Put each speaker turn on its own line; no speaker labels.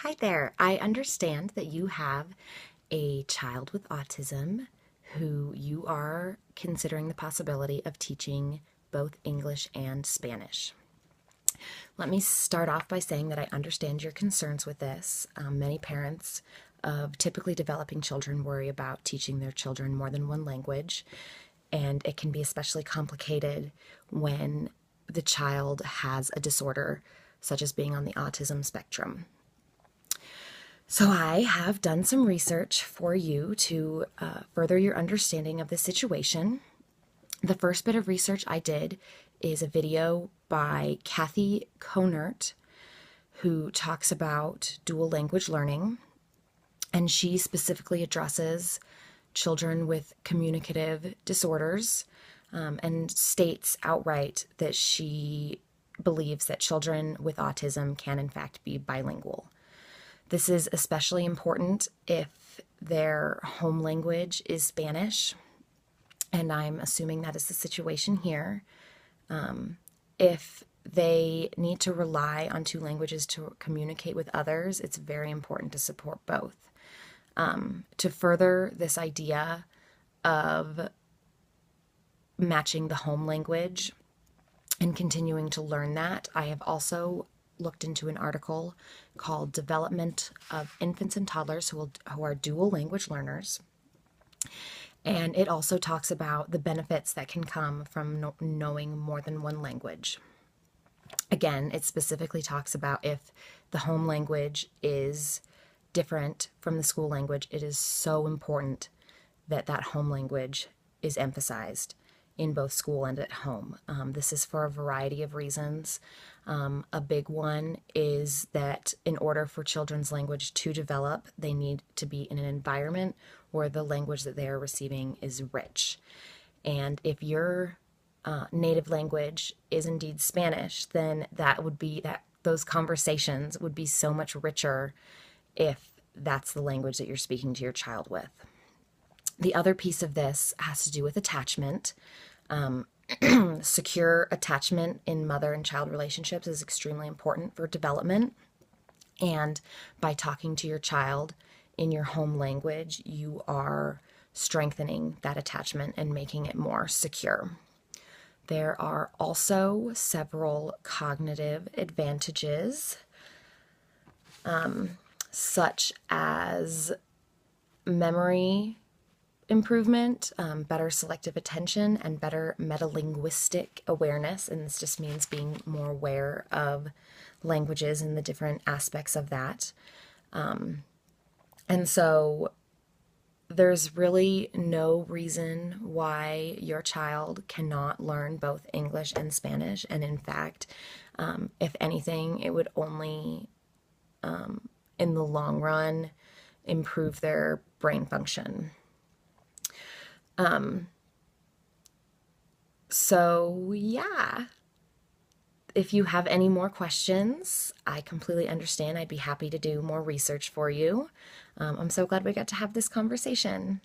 Hi there. I understand that you have a child with autism who you are considering the possibility of teaching both English and Spanish. Let me start off by saying that I understand your concerns with this. Many parents of typically developing children worry about teaching their children more than one language, and it can be especially complicated when the child has a disorder, such as being on the autism spectrum. So I have done some research for you to further your understanding of the situation. The first bit of research I did is a video by Kathy Conert, who talks about dual language learning, and she specifically addresses children with communicative disorders and states outright that she believes that children with autism can in fact be bilingual. This is especially important if their home language is Spanish, and I'm assuming that is the situation here. If they need to rely on two languages to communicate with others, it's very important to support both. To further this idea of matching the home language and continuing to learn that, I have also looked into an article called Development of Infants and Toddlers who are Dual Language Learners. And it also talks about the benefits that can come from knowing more than one language. Again, it specifically talks about if the home language is different from the school language, it is so important that that home language is emphasized in both school and at home. This is for a variety of reasons. A big one is that in order for children's language to develop, they need to be in an environment where the language that they are receiving is rich. And if your native language is indeed Spanish, then those conversations would be so much richer if that's the language that you're speaking to your child with. The other piece of this has to do with attachment. Secure attachment in mother and child relationships is extremely important for development. And by talking to your child in your home language, you are strengthening that attachment and making it more secure. There are also several cognitive advantages, such as memory improvement, better selective attention, and better metalinguistic awareness. And this just means being more aware of languages and the different aspects of that. And so there's really no reason why your child cannot learn both English and Spanish. And in fact, if anything, it would only, in the long run, improve their brain function. So yeah, if you have any more questions, I completely understand. I'd be happy to do more research for you. I'm so glad we got to have this conversation.